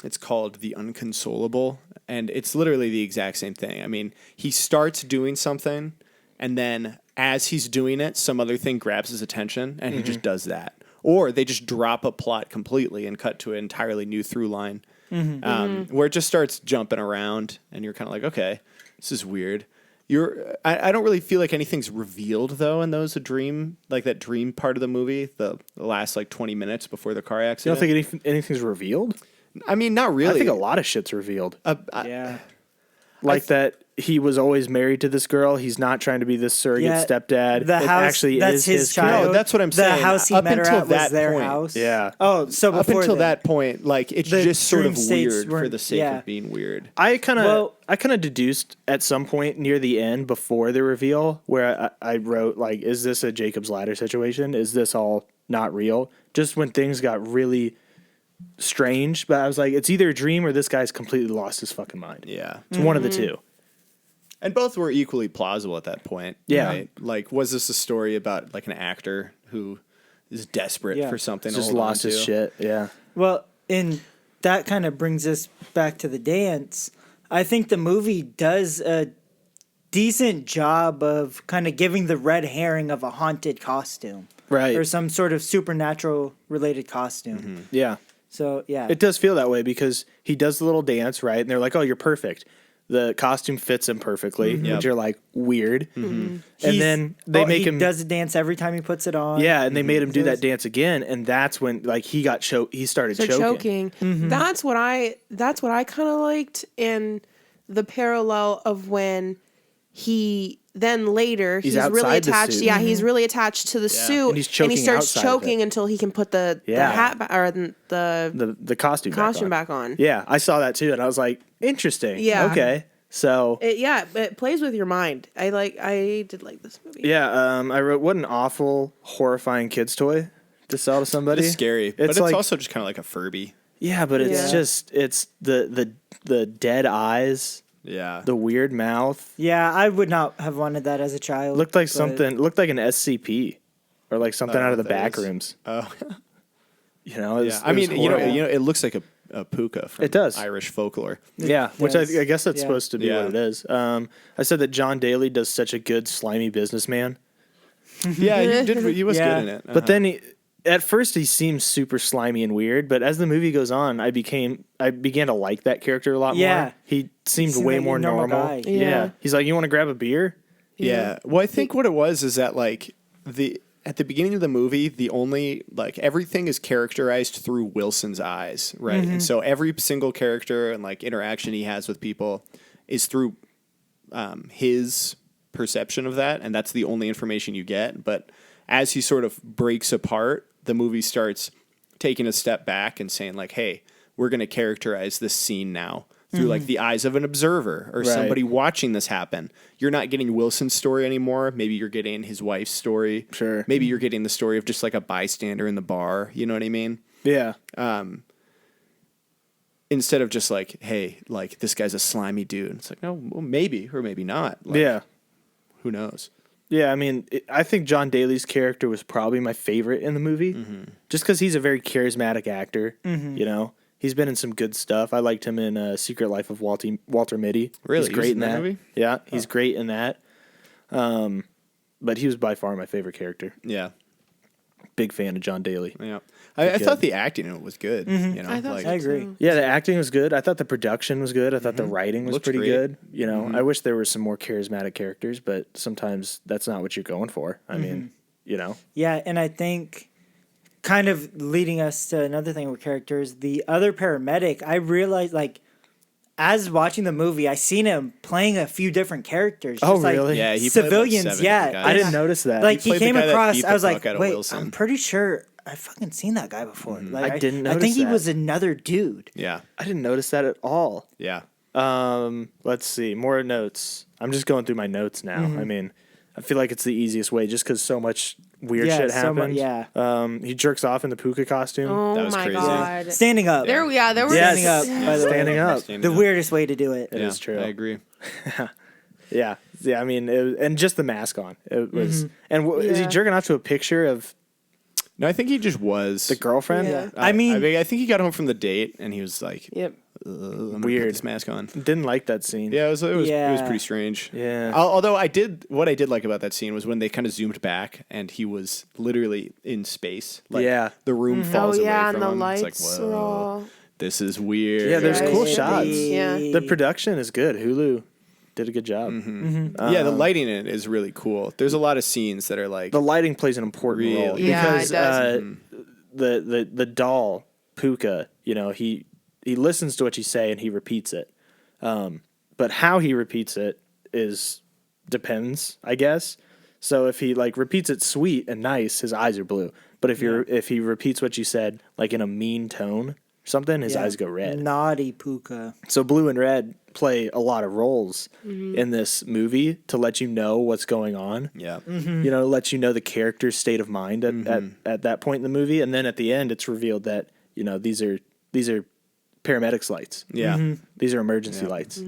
it's called The Unconsolable, and it's literally the exact same thing. I mean, he starts doing something, and then as he's doing it, some other thing grabs his attention, and he just does that, or they just drop a plot completely and cut to an entirely new through line, where it just starts jumping around, and you're kind of like, okay, this is weird. I don't really feel like anything's revealed though in those dream, like that dream part of the movie, the last like 20 minutes before the car
You
accident.
don't think anything's revealed?
I mean, not really.
I think a lot of shit's revealed.
Yeah.
Like that he was always married to this girl. He's not trying to be this surrogate
Yeah,
stepdad.
the
It
house
actually
that's
is
his
kid.
child.
No, that's what I'm saying.
The house he
Up
met her
until
at
that
was their
point.
house.
Yeah.
Oh, so
Up
before
until
then.
that point, like, it's
The
just sort of
dream states
weird for
weren't-
the sake
yeah.
of being weird.
I kind
Well-
of deduced at some point near the end before the reveal where I wrote, like, is this a Jacob's Ladder situation? Is this all not real? Just when things got really strange, but I was like, it's either a dream or this guy's completely lost his fucking mind.
Yeah.
It's one of the two.
And both were equally plausible at that point.
Yeah.
Right? Like, was this a story about like an actor who is desperate
Yeah.
for something? to
Just
hold on
lost his
to?
shit. Yeah.
Well, and that kind of brings us back to the dance. I think the movie does a decent job of kind of giving the red herring of a haunted costume.
Right.
Or some sort of supernatural related costume.
Yeah.
So, yeah.
It does feel that way because he does the little dance, right? And they're like, oh, you're perfect. The costume fits him perfectly.
Yep.
And you're like, weird. And
He's-
then they make
he
him.
does a dance every time he puts it on.
Yeah, and they made him do
Does-
that dance again. And that's when, like, he got choked. He started
So
choking.
choking. That's what I kind of liked in the parallel of when he then later
He's
he's really
outside the
attached.
suit.
Yeah, he's really attached to the suit,
And he's choking
he starts
outside of
choking
it.
until he can put the
Yeah.
hat or the
The costume
back on.
Yeah, I saw that too. And I was like, interesting.
Yeah.
Okay. So.
It plays with your mind. I did like this movie.
Yeah, I wrote, what an awful, horrifying kid's toy to sell to somebody.
It's scary, but it's
like,
also just kind of like a Furby.
yeah, but it's
Yeah.
just, it's the dead eyes,
Yeah.
the weird mouth.
Yeah, I would not have wanted that as a child.
Looked like
but-
something, looked like an SCP or like something out of the
that
back
is.
rooms.
Oh,
You know, it was,
yeah. I
it was
mean, you know,
horrible.
it looks like a Pooka from
It does.
Irish folklore.
Yeah, which I
does.
guess that's
Yeah.
supposed to be
Yeah.
what it is. I said that John Daly does such a good slimy businessman.
Yeah, he was
Yeah.
good in it.
But then at first he seems super slimy and weird, but as the movie goes on, I began to like that character a lot
Yeah.
more. He seemed
seemed
way
like a
more
normal
normal.
guy.
Yeah.
Yeah.
He's like, "You want to grab a beer?"
Yeah. Well, I think what it was is that like at the beginning of the movie, the only like everything is characterized through Wilson's eyes, right? And so every single character and like interaction he has with people is through his perception of that, and that's the only information you get. But as he sort of breaks apart, the movie starts taking a step back and saying like, "Hey, we're going to characterize this scene now." Through like the eyes of an observer or
Right.
somebody watching this happen. You're not getting Wilson's story anymore. Maybe you're getting his wife's story.
Sure.
Maybe you're getting the story of just like a bystander in the bar. You know what I mean?
Yeah.
Instead of just like, hey, like this guy's a slimy dude. It's like, no, well, maybe or maybe not. Like,
Yeah.
Who knows?
Yeah, I mean, I think John Daly's character was probably my favorite in the movie, just because he's a very charismatic actor. You know, he's been in some good stuff. I liked him in Secret Life of Walter Mitty.
Really?
he's great in that
movie?
Yeah, he's great in that. But he was by far my favorite character.
Yeah.
Big fan of John Daly.
Yeah. I thought the acting in it was good. You know,
I thought
like,
so
I agree.
too.
Yeah, the acting was good. I thought the production was good. I thought the writing was
Looked
pretty
great.
good. You know, I wish there were some more charismatic characters, but sometimes that's not what you're going for. I mean, you know.
Yeah, and I think kind of leading us to another thing with characters, the other paramedic, I realized like as watching the movie, I seen him playing a few different characters.
Oh,
just, like,
really?
Yeah, he played, like,
civilians.
7
Yeah,
guys.
I didn't notice that.
Like he
played the
came
guy that
across,
beat
I
the
was like,
fuck out of
wait,
Wilson.
I'm pretty sure I fucking seen that guy before. Like,
I didn't
I think
notice
he
that.
was another dude.
Yeah.
I didn't notice that at all.
Yeah.
Let's see. More notes. I'm just going through my notes now. I mean, I feel like it's the easiest way just because so much weird
Yeah,
shit
so mu-
happened.
yeah.
He jerks off in the Pooka costume.
Oh
That was
my
crazy.
god.
Standing up.
There we are. There were
Yes.
Standing up, by the way.
Standing up.
The weirdest way to do it.
It is true.
I agree.
Yeah. Yeah. I mean, and just the mask on. It was. And is he
Yeah.
jerking off to a picture of
No, I think he just was.
the girlfriend?
Yeah.
I mean,
I think he got home from the date and he was like,
Yep.
I'm gonna
Weird.
put this mask on.
Didn't like that scene.
Yeah, it was it was
Yeah.
pretty strange.
Yeah.
Although what I did like about that scene was when they kind of zoomed back and he was literally in space. Like
Yeah.
the room
Oh
falls
yeah,
away
and
from
the
him.
lights
It's like,
were
whoa,
all.
this is weird.
Yeah, there's
Yeah,
cool
it
shots.
Yeah.
The production is good. Hulu did a good job.
Yeah, the lighting in it is really cool. There's a lot of scenes that are like
The lighting plays an important role
Really?
Yeah,
because
it does.
the doll Pooka, you know, he listens to what you say and he repeats it. But how he repeats it depends, I guess. So if he like repeats it sweet and nice, his eyes are blue. But if he repeats what you said like in a mean tone or something, his eyes go red.
Naughty Pooka.
So blue and red play a lot of roles in this movie to let you know what's going on.
Yeah.
You know, let you know the character's state of mind at that point in the movie, and then at the end, it's revealed that you know these are paramedics' lights.
Yeah.
These are emergency lights,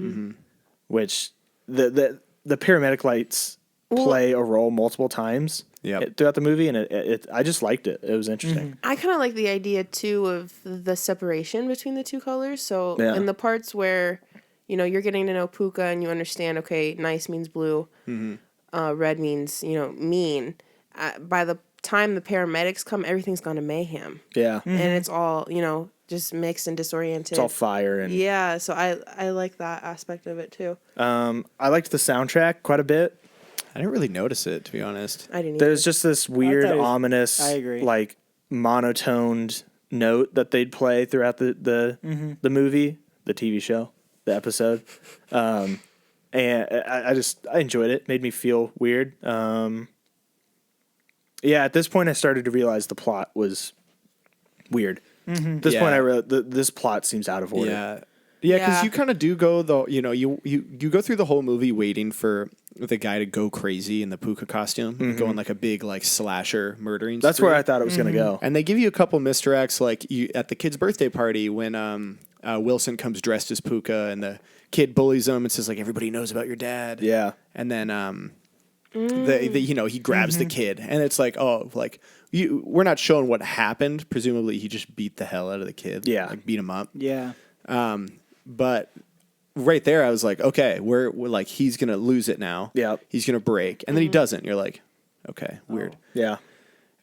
which the paramedic lights play a role multiple times
Yep.
throughout the movie, and I just liked it. It was interesting.
I kind of like the idea too of the separation between the two colors. So
Yeah.
in the parts where you're getting to know Pooka and you understand, okay, nice means blue, red means mean. By the time the paramedics come, everything's gone to mayhem,
Yeah,
and it's all just mixed and disoriented.
it's all fire and
Yeah, so I like that aspect of it too.
I liked the soundtrack quite a bit.
I didn't really notice it, to be honest.
I didn't.
There's just this weird,
thought it was-
ominous,
I agree.
like monotoned note that they'd play throughout the movie, the TV show, the episode, and I enjoyed it. Made me feel weird. Yeah, at this point, I started to realize the plot was weird. At this
Yeah.
point, I wrote this plot seems out of order.
Yeah. Yeah, because
Yeah.
you kind of do go though. You go through the whole movie waiting for the guy to go crazy in the Pooka costume, and go on like a big like slasher murdering.
That's
spree.
where I thought it was going to go.
And they give you a couple misdirects, like at the kid's birthday party when Wilson comes dressed as Pooka, and the kid bullies him and says like everybody knows about your dad.
Yeah.
And then he grabs the kid, and it's like we're not showing what happened. Presumably, he just beat the hell out of the kid.
Yeah.
like beat him up.
Yeah.
But right there, I was like, okay, we're like, he's going to lose it now.
Yep.
He's going to break. And then he doesn't. You're like, okay, weird.
Yeah.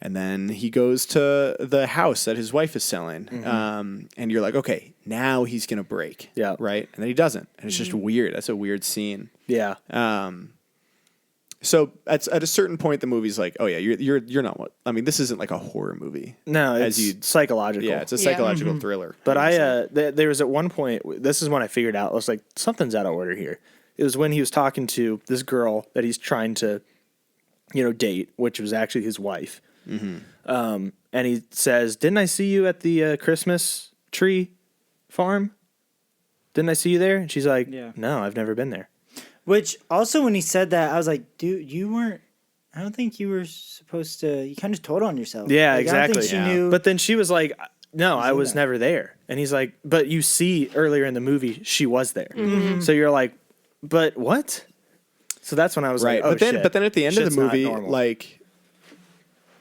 And then he goes to the house that his wife is selling. And you're like, okay, now he's going to break.
Yeah.
Right. And then he doesn't. And it's just weird. That's a weird scene.
Yeah.
So at a certain point, the movie's like, oh yeah, you're not what, I mean, this isn't like a horror movie.
No,
As
it's
you-
psychological.
Yeah. It's a psychological thriller.
But there was at one point, this is when I figured out, I was like, something's out of order here. It was when he was talking to this girl that he's trying to, date, which was actually his wife. And he says, didn't I see you at the Christmas tree farm? Didn't I see you there? And she's like,
Yeah.
no, I've never been there.
Which also, when he said that, I was like, dude, you weren't. I don't think you were supposed to. You kind of told on yourself.
Yeah,
Like,
exactly.
I don't think she knew.
But then she was like, no, I
in
was
there.
never there. And he's like, but you see earlier in the movie, she was there. So you're like, but what? So that's when I was
Right.
like, oh,
But then at the end of
Shit's
the
not
movie,
normal.
like,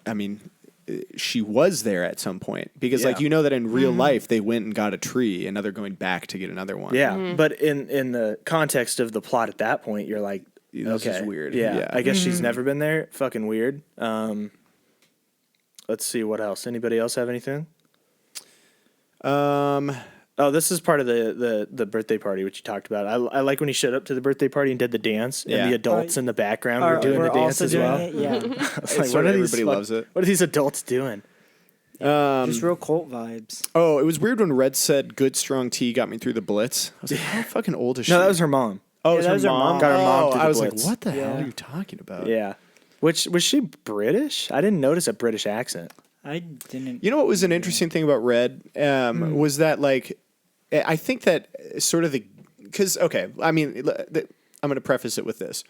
I mean, she was there at some point because,
Yeah.
that in real life they went and got a tree, and now they're going back to get another one.
Yeah, but in the context of the plot at that point, you're like,
This
okay,
is weird.
Yeah,
Yeah.
I guess she's never been there. Fucking weird. Let's see what else. Anybody else have anything? Oh, this is part of the birthday party which you talked about. I like when he showed up to the birthday party and did the dance,
Yeah.
and the adults in the background were
Are-
doing
we're
the dance
also
as
doing
well.
it? Yeah.
I was
It's sort of everybody loves it.
What are these adults doing?
Just real cult vibes.
Oh, it was weird when Red said "good strong tea got me through the Blitz." I was like, how fucking old is she?
No, that was her mom.
Oh,
Yeah,
it was
that
her
was her
mom.
mom.
Got her mom through the
I was
Blitz.
like, what the hell
Yeah.
are you talking about?
Yeah, which was she British? I didn't notice a British accent.
I didn't.
You know what was an interesting thing about Red was that like I think that sort of because I mean I'm going to preface it with this.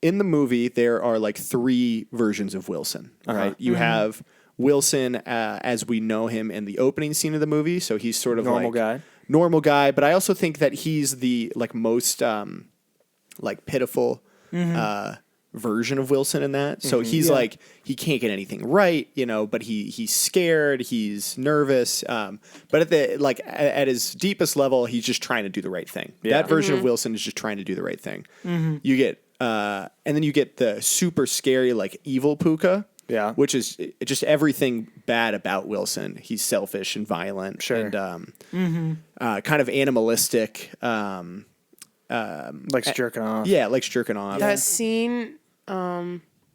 In the movie, there are like 3 versions of Wilson. Right, you have Wilson as we know him in the opening scene of the movie, so he's sort of
Normal guy.
But I also think that he's the like most like pitiful version of Wilson in that. So he's like he can't get anything right, you know, but he's scared, he's nervous. But at the like at his deepest level, he's just trying to do the right thing.
Yeah.
That version of Wilson is just trying to do the right thing. You get and then you get the super scary like evil Pooka.
Yeah.
Which is just everything bad about Wilson. He's selfish and violent and kind of animalistic.
Likes jerking off.
Yeah, likes jerking off.
That scene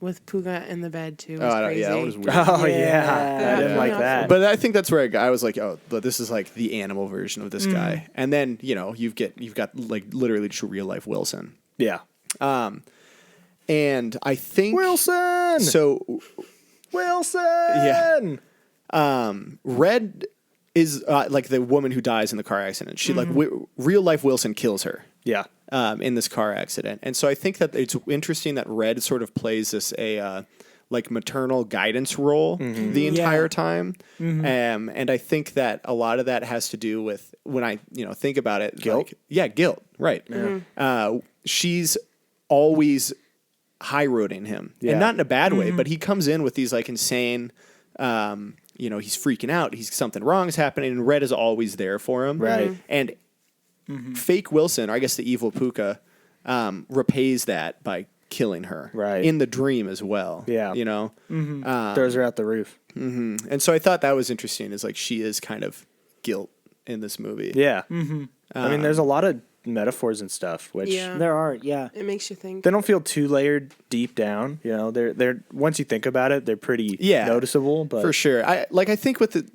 with Pooka in the bed too was crazy.
Yeah, that was weird.
Oh yeah, I didn't like that.
But I think that's where I was like, oh, but this is like the animal version of this guy. And then you know you've got like literally just real life Wilson.
Yeah.
And I think
Wilson.
So
Wilson.
Yeah. Red is like the woman who dies in the car accident. She like real life Wilson kills her.
Yeah.
In this car accident. And so I think that it's interesting that Red sort of plays this like maternal guidance role the entire time. And I think that a lot of that has to do with when I, think about it.
Guilt?
Like, guilt. Right. She's always high roading him and not in a bad way, but he comes in with these like insane, he's freaking out. Something wrong is happening and Red is always there for him.
Right.
And fake Wilson, or I guess the evil Pooka, repays that by killing her in the dream as well.
Yeah. Throws her out the roof.
And so I thought that was interesting is like she is kind of guilt in this movie.
Yeah. I mean, there's a lot of metaphors and stuff, which
there are. Yeah.
It makes you think.
They don't feel too layered deep down. They're once you think about it, they're pretty noticeable. But
for sure. I think with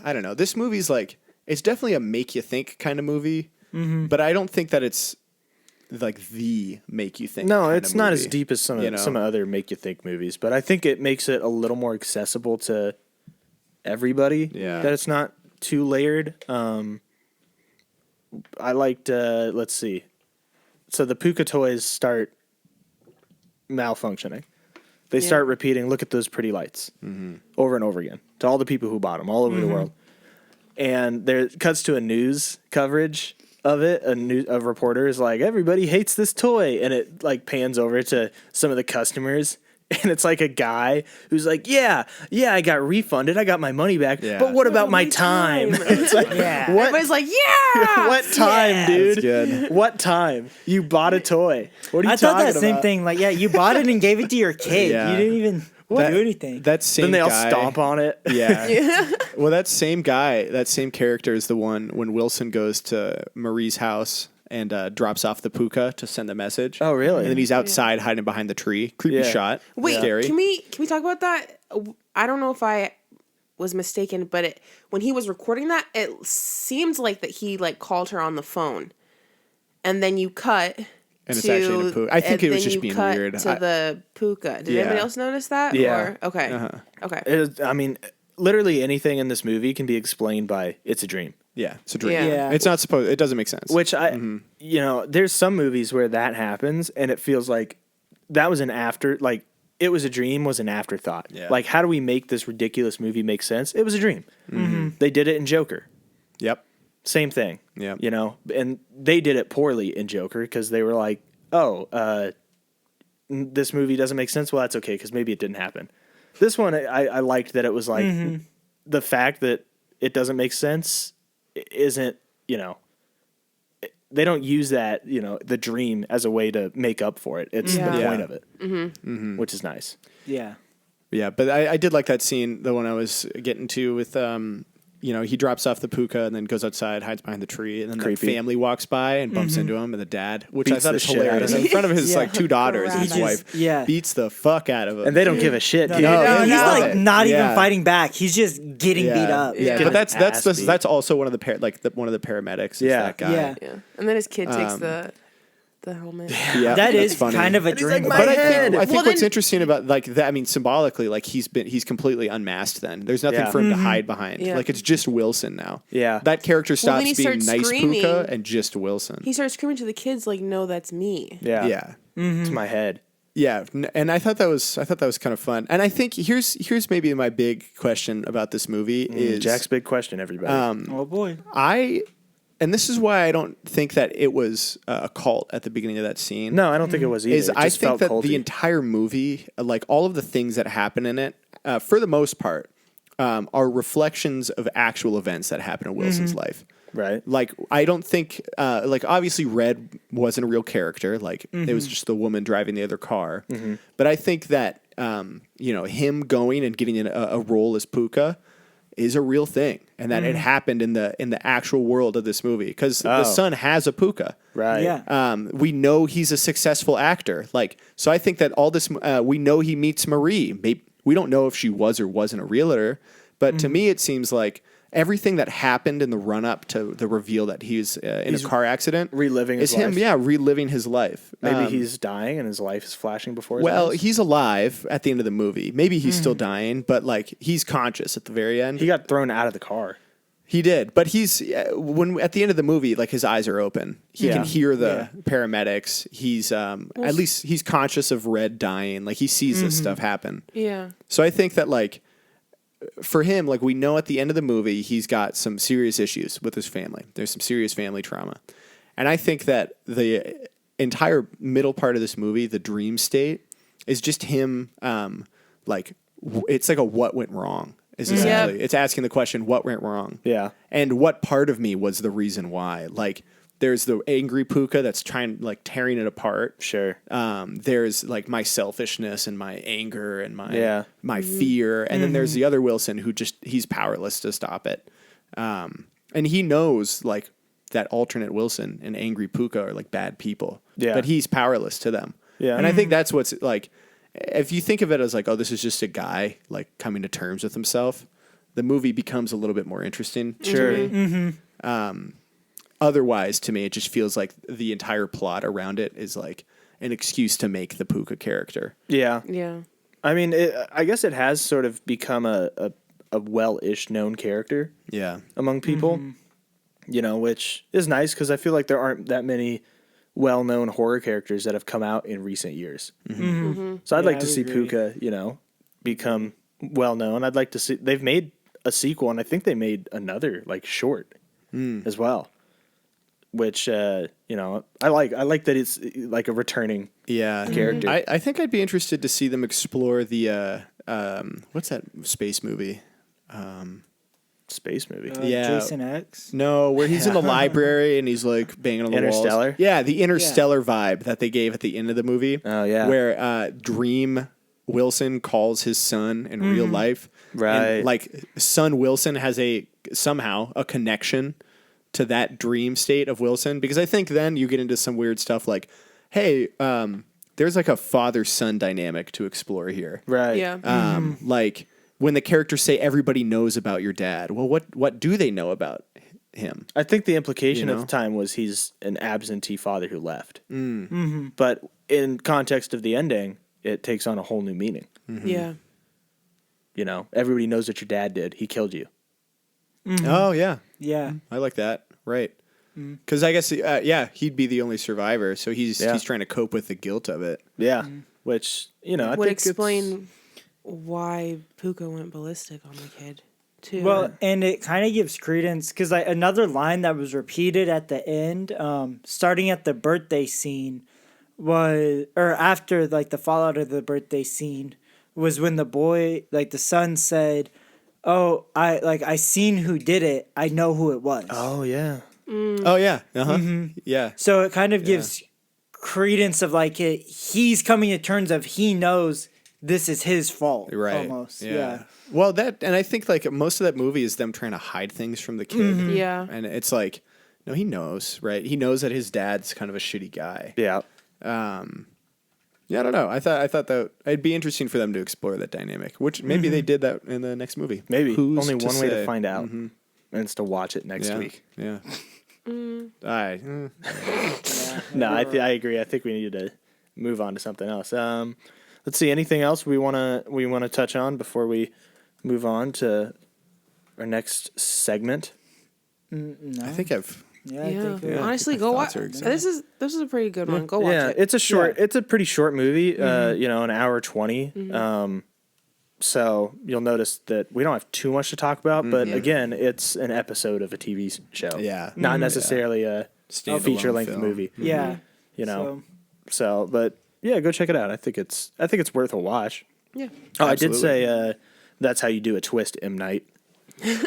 I don't know, this movie's like, it's definitely a make you think kind of movie, but I don't think that it's like the make you think.
No, it's not as deep as some other make you think movies, but I think it makes it a little more accessible to everybody.
Yeah.
That it's not too layered. I liked, let's see. So the Pooka toys start malfunctioning. They start repeating, look at those pretty lights, over and over again, to all the people who bought them all over the world. And there cuts to a news coverage of it. A reporter is like, everybody hates this toy. And it like pans over to some of the customers. And it's like a guy who's like, yeah, I got refunded. I got my money back. Yeah. But what about my time? It's like, what?
Everybody's like, yeah.
What time, dude?
That's good.
What time? You bought a toy. What are you talking about?
I thought that same thing. Like, you bought it and gave it to your kid.
Yeah.
You didn't even do anything.
That same
Then they all
guy,
stomp on it.
Yeah. Well, that same guy, that same character is the one when Wilson goes to Marie's house and drops off the Pooka to send the message.
Oh, really?
And then he's outside hiding behind the tree. Creepy shot.
Wait,
Scary.
can we talk about that? I don't know if I was mistaken, but when he was recording that, it seemed like that he like called her on the phone, and then you cut.
And it's actually a Pooka. I think it was just being weird.
To the Pooka. Did anybody else notice that?
Yeah.
Or, okay.
Okay. I mean, literally anything in this movie can be explained by it's a dream.
Yeah, it's a dream.
Yeah.
It's not supposed. It doesn't make sense.
Which there's some movies where that happens and it feels like that was it was a dream was an afterthought.
Yeah.
Like, how do we make this ridiculous movie make sense? It was a dream. They did it in Joker.
Yep.
Same thing.
Yeah.
And they did it poorly in Joker because they were like, this movie doesn't make sense. Well, that's okay because maybe it didn't happen. This one, I liked that it was like the fact that it doesn't make sense isn't, they don't use that, the dream as a way to make up for it. It's the point of it, which is nice.
Yeah.
Yeah, but I did like that scene, the one I was getting to with, he drops off the Pooka and then goes outside, hides behind the tree, and then the family walks by and bumps into him, and the dad, which I
Beats
thought
the
is
shit out of
hilarious,
him.
in front of his like 2 daughters and his
He
wife,
just-
beats the fuck out of him.
And they don't give a shit.
No,
dude.
he's
no.
like not even
Yeah.
fighting back. He's just getting beat up.
Yeah,
Getting
but
his ass beat.
that's also one of the one of the paramedics. Is
Yeah.
that guy.
Yeah.
Yeah. And then his kid takes the the helmet.
Yeah,
That
that's
is
funny.
kind of a
he's
dream.
like, "My
But I
head."
think
Well,
what's
then-
interesting about like that, I mean, symbolically, like he's completely unmasked. Then there's nothing
Yeah.
for him to hide behind.
Yeah.
Like it's just Wilson now.
Yeah.
that character
Well,
stops
when he
being
starts
nice
screaming-
Pooka and just Wilson.
He starts screaming to the kids like, "No, that's me."
Yeah.
Yeah,
It's my head.
yeah, and I thought that was kind of fun. And I think here's maybe my big question about this movie is
Jack's big question, everybody.
Oh boy.
and this is why I don't think that it was a cult at the beginning of that scene.
No, I don't think it was either.
Is
It
I
just
think
felt
that
culty.
the entire movie, like all of the things that happen in it, for the most part, are reflections of actual events that happen in Wilson's life.
Right.
Like I don't think, like obviously Red wasn't a real character. Like it was just the woman driving the other car. But I think that him going and getting a role as Pooka is a real thing, and that it happened in the actual world of this movie because the son has a Puka.
Right.
Yeah.
We know he's a successful actor. Like, so I think that all this, we know he meets Marie. Maybe we don't know if she was or wasn't a realtor, but to me, it seems like everything that happened in the run up to the reveal that he's in a car accident,
reliving his
is him.
life.
Yeah, reliving his life.
Maybe he's dying and his life is flashing before his
Well,
eyes.
he's alive at the end of the movie. Maybe he's still dying, but like he's conscious at the very end.
He got thrown out of the car.
He did, but he's when at the end of the movie, like his eyes are open. He
Yeah.
can hear the paramedics. He's at least he's conscious of Red dying. Like he sees this stuff happen.
Yeah.
So I think that like for him, like we know at the end of the movie, he's got some serious issues with his family. There's some serious family trauma, and I think that the entire middle part of this movie, the dream state, is just him. It's like a what went wrong. Is essentially it's asking the question what went wrong.
Yeah.
And what part of me was the reason why? Like there's the angry Pooka that's trying like tearing it apart.
Sure.
There's like my selfishness and my anger and my fear, and then there's the other Wilson who he's powerless to stop it. And he knows like that alternate Wilson and angry Pooka are like bad people.
Yeah.
But he's powerless to them.
Yeah.
And I think that's what's like if you think of it as like, oh, this is just a guy like coming to terms with himself, the movie becomes a little bit more interesting.
Sure.
Otherwise, to me, it just feels like the entire plot around it is like an excuse to make the Pooka character.
Yeah.
Yeah.
I mean, I guess it has sort of become a well-ish known character
Yeah.
among people, which is nice because I feel like there aren't that many well-known horror characters that have come out in recent years. So I'd like to
I
see
agree.
Pooka, become well-known. I'd like to see they've made a sequel, and I think they made another like short as well. Which I like. I like that it's like a returning
Yeah.
character.
I think I'd be interested to see them explore the what's that space movie?
space movie.
Yeah.
Jason X.
No, where he's in the library and he's like banging on the walls.
Interstellar?
Yeah, the Interstellar vibe that they gave at the end of the movie.
Oh, yeah.
Where Dream Wilson calls his son in real life.
Right.
And, like son Wilson has somehow a connection to that dream state of Wilson, because I think then you get into some weird stuff like, hey, there's like a father-son dynamic to explore here.
Right.
Yeah.
Like when the characters say everybody knows about your dad. Well, what do they know about him?
I think the implication
You
at
know?
the time was he's an absentee father who left. But in context of the ending, it takes on a whole new meaning.
Yeah.
Everybody knows what your dad did. He killed you.
Oh yeah,
Yeah.
I like that. Right. Because I guess he'd be the only survivor, so he's trying to cope with the guilt of it.
Yeah. Which, I
Would
think it's-
explain why Pooka went ballistic on the kid, too.
Well, and it kind of gives credence because another line that was repeated at the end, starting at the birthday scene, after like the fallout of the birthday scene, was when the son said, "Oh, I seen who did it. I know who it was."
Oh, yeah.
Oh yeah. Yeah.
So it kind of gives credence of he's coming to terms of he knows this is his fault.
Right.
Almost. Yeah.
Well, and I think like most of that movie is them trying to hide things from the kid.
yeah.
And it's like, no, he knows, right? He knows that his dad's kind of a shitty guy.
Yeah.
Yeah, I don't know. I thought that it'd be interesting for them to explore that dynamic, which maybe they did that in the next movie.
Maybe.
Who's
Only one way to
say?
find out. And it's to watch it next
Yeah.
week.
Yeah.
No, I agree. I think we need to move on to something else. Let's see. Anything else we wanna touch on before we move on to our next segment?
No.
I think I've.
Yeah, I think
Yeah.
Honestly,
My
go watch.
thoughts are exact.
This is a pretty good one. Go watch
Yeah,
it.
it's a short.
Yeah.
It's a pretty short movie. An hour 20. So you'll notice that we don't have too much to talk about, but again, it's an episode of a TV show.
Yeah.
Not necessarily a
Standalone
feature length
film.
movie.
Yeah.
You know. So, but yeah, go check it out. I think it's worth a watch.
Yeah.
Oh, I did
Absolutely.
say that's how you do a twist, M. Night.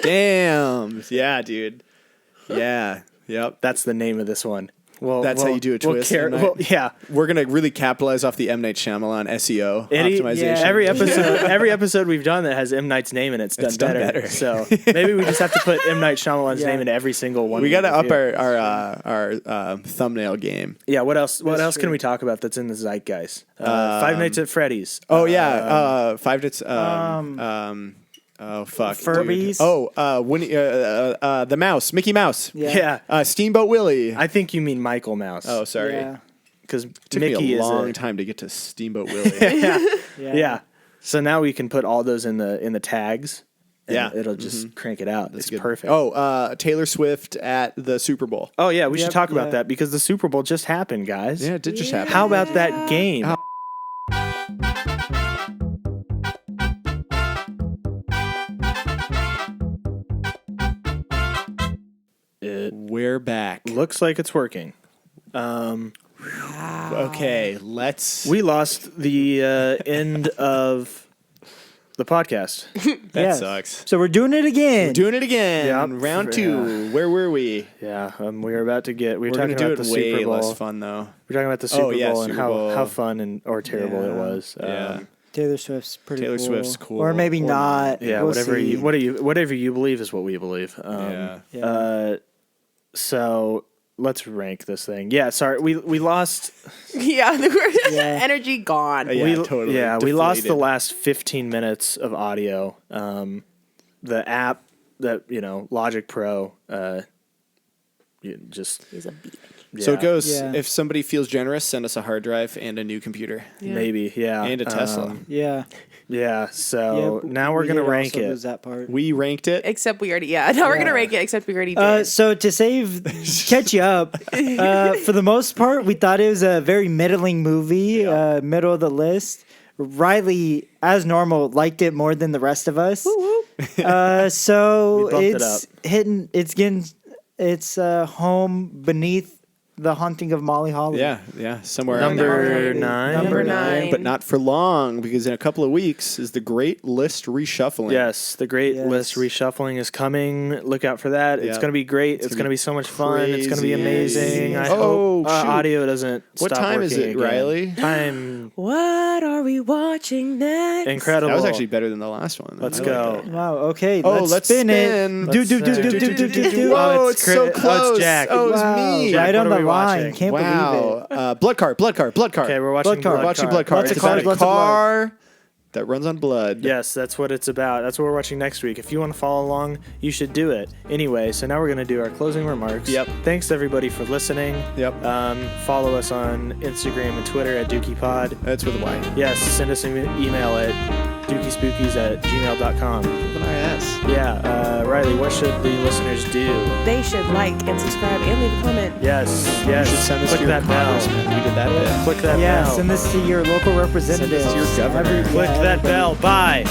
Damn. Yeah, dude. Yeah. Yep.
That's the name of this one. Well,
That's how you do a twist, M. Night?
Yeah.
We're gonna really capitalize off the M. Night Shyamalan SEO optimization.
yeah.
Every episode we've done that has M. Night's name in it's done better. So maybe we just have to put M. Night Shyamalan's name in every single one.
We got to up
review.
our thumbnail game.
Yeah. What else? What else can we talk about that's in the zeitgeist? Five Nights at Freddy's.
Oh yeah, Five Nights. Oh fuck.
Furbies.
Dude. Oh, Winnie, the mouse, Mickey Mouse.
Yeah.
Steamboat Willie.
I think you mean Michael Mouse.
Oh, sorry.
Yeah.
because
Took
Mickey
me a
is
long time to get to Steamboat Willie.
Yeah. So now we can put all those in the tags. And
Yeah.
it'll just crank it out. It's perfect.
Oh, Taylor Swift at the Super Bowl.
Oh yeah, we should
Yep,
talk about
yeah.
that because the Super Bowl just happened, guys.
Yeah, it did just happen.
How about that game? It
We're back.
looks like it's working.
Okay, let's.
We lost the end of the podcast.
That
Yeah.
sucks.
So we're doing it again.
Doing it again.
Yep.
Round 2. Where were we?
Yeah, we were about to get. We were
We're
talking
gonna do
about
it
the
way
Super Bowl.
less fun though.
We're talking about the Super
yeah,
Bowl and
Super
how
Bowl.
fun or terrible it was.
Yeah.
Taylor Swift's pretty
Taylor
cool.
Swift's cool.
Or maybe
Or
not.
Yeah,
We'll
whatever
see.
whatever you believe is what we believe.
Yeah.
So let's rank this thing. Yeah, sorry, we lost.
Yeah,
Yeah.
energy gone.
Yeah,
we,
totally.
Yeah, we lost the
deflated.
last 15 minutes of audio. The app that Logic Pro, just
He's a beat.
So it goes.
Yeah.
If somebody feels generous, send us a hard drive and a new computer
maybe
and a Tesla.
Yeah.
Yeah, so
Yeah,
now we're
we
gonna
did
rank
also
it.
lose that part.
We ranked it.
Except we already, now we're gonna rank it. Except we already did.
So to catch you up, for the most part, we thought it was a very middling movie, middle of the list. Riley, as normal, liked it more than the rest of us. So
We bumped it
it's hitting. It's getting. It's home beneath the Haunting of Molly Holly.
Yeah, somewhere
Number
around there.
9.
Number 9.
But not for long, because in a couple of weeks is the Great List Reshuffling.
Yes, the Great
Yes.
List reshuffling is coming. Look out for that. It's
Yeah.
going to be great. It's going to be so much fun. It's going to be
crazy.
amazing. I
Oh,
hope
shoot.
audio doesn't
What
stop
time is
working
it,
again.
Riley?
Time
What are we watching next?
incredible.
That was actually better than the last one.
Let's
I
go.
like that.
Wow. Okay.
Oh,
let's
let's
spin
spin.
it. Do
Let's,
do.
Whoa,
Oh,
it's so
it's
close.
Jack.
Oh, it's
Wow.
me.
Jack,
Right
what
on
are
the
we
line.
watching?
Can't believe it.
Wow. Blood card.
Okay, we're watching
Blood card.
Blood
Watching
Card.
Blood Card.
Lots of
It's
cards,
about a
lots of blood.
car that runs on blood.
Yes, that's what it's about. That's what we're watching next week. If you want to follow along, you should do it. Anyway, so now we're going to do our closing remarks.
Yep.
Thanks everybody for listening.
Yep.
Follow us on Instagram and Twitter at DookiePod.
That's with a Y.
Yes, send us an email at dookiespookies@gmail.com.
With an IS.
Yeah, Riley, what should the listeners do?
They should like and subscribe and leave a comment.
Yes,
You
yes.
should send this
Click
to your
that bell.
congressman. We did that bit.
Click that
Yeah,
bell.
send this to your local representative.
to your governor.
Click that bell. Bye.